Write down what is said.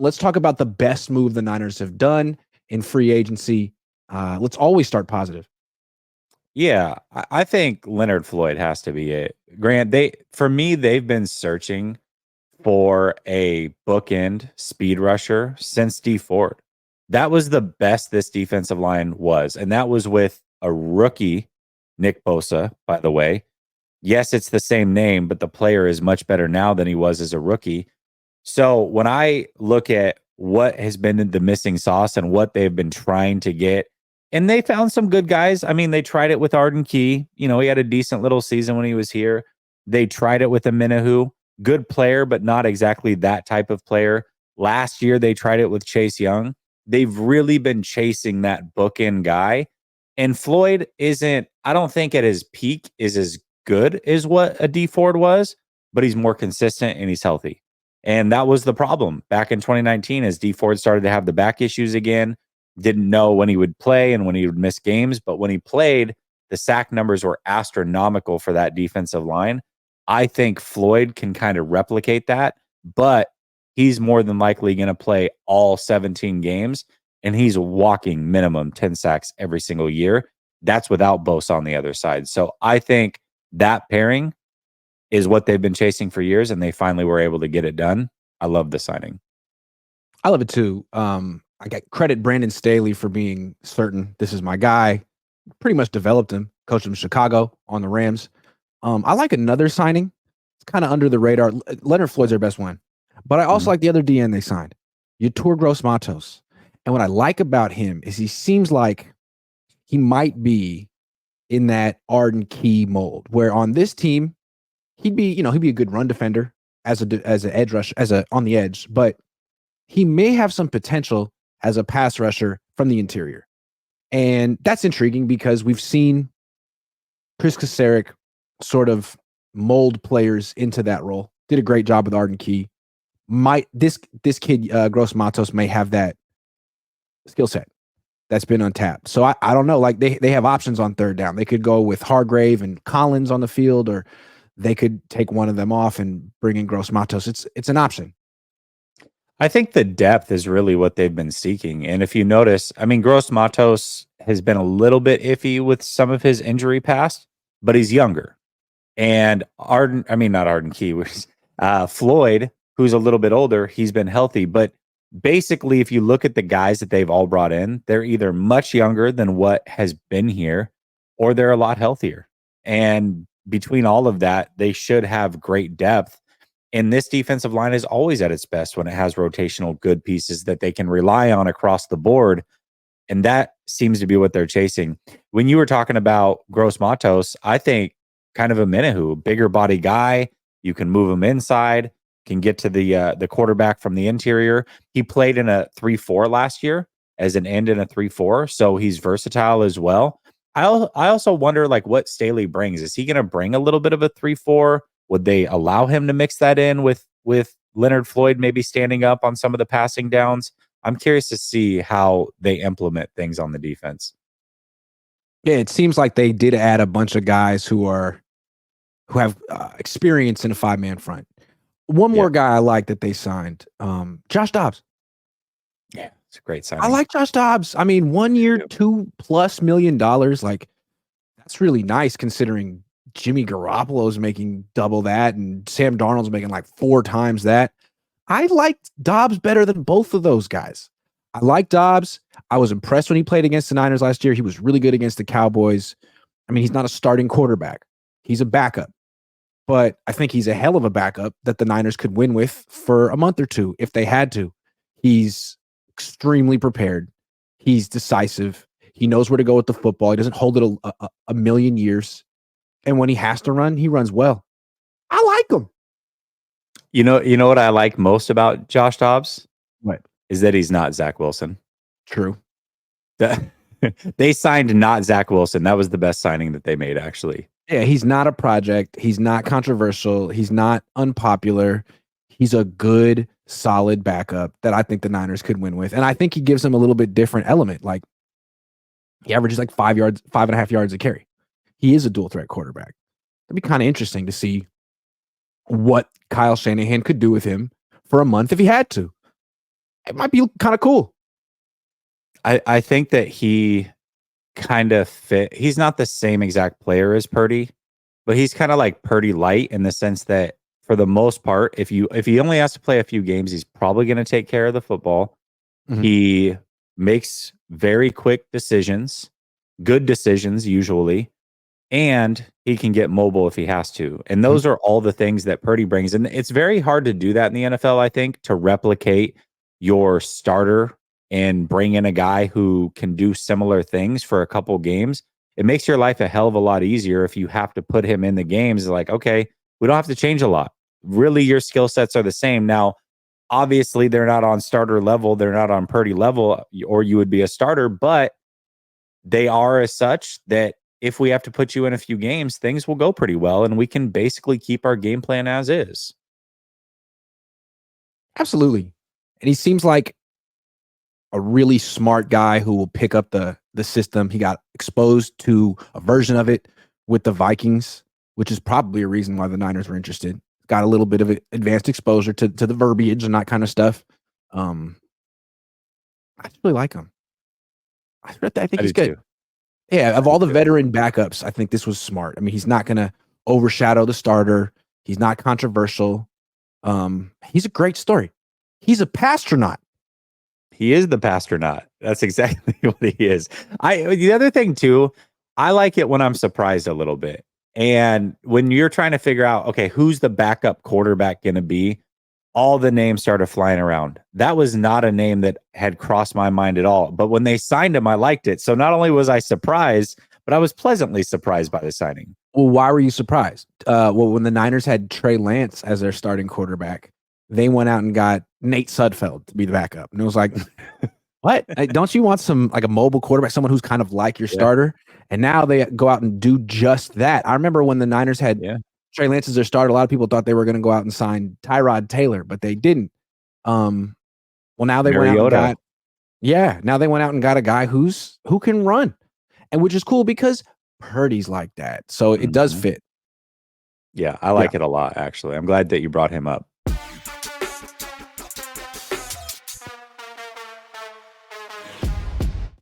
Let's talk about the best move the Niners have done in free agency. Let's always start positive. Yeah, I think Leonard Floyd has to be it. Grant, for me, they've been searching for a bookend speed rusher since D Ford. That was the best this defensive line was, and that was with a rookie, Nick Bosa, by the way. Yes, it's the same name, but the player is much better now than he was as a rookie. So when I look at what has been the missing sauce and what they've been trying to get, and they found some good guys. I mean, they tried it with Arden Key. You know, he had a decent little season when he was here. They tried it with a Minahu, good player, but not exactly that type of player. Last year, they tried it with Chase Young. They've really been chasing that bookend guy. And Floyd isn't, I don't think at his peak is as good as what a D Ford was, but he's more consistent and he's healthy. And that was the problem back in 2019 as D Ford started to have the back issues again. Didn't know when he would play and when he would miss games, but when he played, the sack numbers were astronomical for that defensive line. I think Floyd can kind of replicate that, but he's more than likely going to play all 17 games, and he's walking minimum 10 sacks every single year. That's without Bosa on the other side. So I think that pairing is what they've been chasing for years, and they finally were able to get it done. I love the signing. I love it too. I got credit Brandon Staley for being certain this is my guy. Pretty much developed him, coached him in Chicago on the Rams. I like another signing. It's kind of under the radar. Leonard Floyd's their best one. But I also like the other DN they signed, Yetur Gross-Matos. And what I like about him is he seems like he might be in that Arden Key mold, where on this team, he'd be a good run defender as an edge rush, on the edge, but he may have some potential as a pass rusher from the interior. And that's intriguing because we've seen Chris Kasarik sort of mold players into that role. Did a great job with Arden Key. This kid, Gross-Matos, may have that skill set that's been untapped. So I don't know. Like they have options on third down. They could go with Hargrave and Collins on the field, or they could take one of them off and bring in Gross-Matos. It's an option. I think the depth is really what they've been seeking. And if you notice, I mean, Gross-Matos has been a little bit iffy with some of his injury past, but he's younger. And not Arden Key, Floyd, who's a little bit older, he's been healthy. But basically, if you look at the guys that they've all brought in, they're either much younger than what has been here, or they're a lot healthier. And between all of that, they should have great depth. And this defensive line is always at its best when it has rotational good pieces that they can rely on across the board. And that seems to be what they're chasing. When you were talking about Gross-Matos, I think kind of a Minahu, bigger body guy. You can move him inside, can get to the quarterback from the interior. He played in a 3-4 last year as an end in a 3-4, so he's versatile as well. I also wonder like what Staley brings. Is he going to bring a little bit of a 3-4? Would they allow him to mix that in with Leonard Floyd maybe standing up on some of the passing downs? I'm curious to see how they implement things on the defense. Yeah, it seems like they did add a bunch of guys who have experience in a 5-man front. One more guy I like that they signed, Josh Dobbs. Yeah, it's a great signing. I like Josh Dobbs. I mean, 1 year, $2+ million. Like, that's really nice considering Jimmy Garoppolo's making double that and Sam Darnold's making like 4 times that. I liked Dobbs better than both of those guys. I like Dobbs. I was impressed when he played against the Niners last year. He was really good against the Cowboys. I mean, he's not a starting quarterback. He's a backup. But I think he's a hell of a backup that the Niners could win with for a month or two if they had to. He's extremely prepared. He's decisive. He knows where to go with the football. He doesn't hold it a million years. And when he has to run, he runs well. I like him. You know what I like most about Josh Dobbs? What? Is that he's not Zach Wilson. True. They signed not Zach Wilson. That was the best signing that they made, actually. Yeah, he's not a project. He's not controversial. He's not unpopular. He's a good, solid backup that I think the Niners could win with. And I think he gives them a little bit different element. Like, he averages like 5.5 yards a carry. He is a dual threat quarterback. It'd be kind of interesting to see what Kyle Shanahan could do with him for a month if he had to. It might be kind of cool. I think that he kind of fit. He's not the same exact player as Purdy, but he's kind of like Purdy light in the sense that for the most part, if he only has to play a few games, he's probably going to take care of the football. Mhm. He makes very quick decisions, good decisions usually, and he can get mobile if he has to. And those are all the things that Purdy brings. And it's very hard to do that in the NFL, I think, to replicate your starter and bring in a guy who can do similar things for a couple games. It makes your life a hell of a lot easier if you have to put him in the games. Like, okay, we don't have to change a lot. Really, your skill sets are the same. Now, obviously, they're not on starter level. They're not on Purdy level, or you would be a starter, but they are as such that if we have to put you in a few games, things will go pretty well, and we can basically keep our game plan as is. Absolutely. And he seems like a really smart guy who will pick up the system. He got exposed to a version of it with the Vikings, which is probably a reason why the Niners were interested. Got a little bit of advanced exposure to the verbiage and that kind of stuff. I just really like him. I think I he's do good. too. Yeah, of I all do the too. veteran backups, I think this was smart. I mean, he's not going to overshadow the starter. He's not controversial. He's a great story. He's a pastronaut. He is the pastronaut. That's exactly what he is. The other thing too, I like it when I'm surprised a little bit. And when you're trying to figure out, okay, who's the backup quarterback going to be? All the names started flying around. That was not a name that had crossed my mind at all. But when they signed him, I liked it. So not only was I surprised, but I was pleasantly surprised by the signing. Well, why were you surprised? Well, when the Niners had Trey Lance as their starting quarterback, they went out and got Nate Sudfeld to be the backup. And it was like, what? Don't you want some like a mobile quarterback, someone who's kind of like your Yeah. starter? And now they go out and do just that. I remember when the Niners had Trey Lance as their starter, a lot of people thought they were going to go out and sign Tyrod Taylor, but they didn't. Well, now they went out and got now they went out and got a guy who can run, and which is cool because Purdy's like that. So it does fit. Yeah, I like it a lot, actually. I'm glad that you brought him up.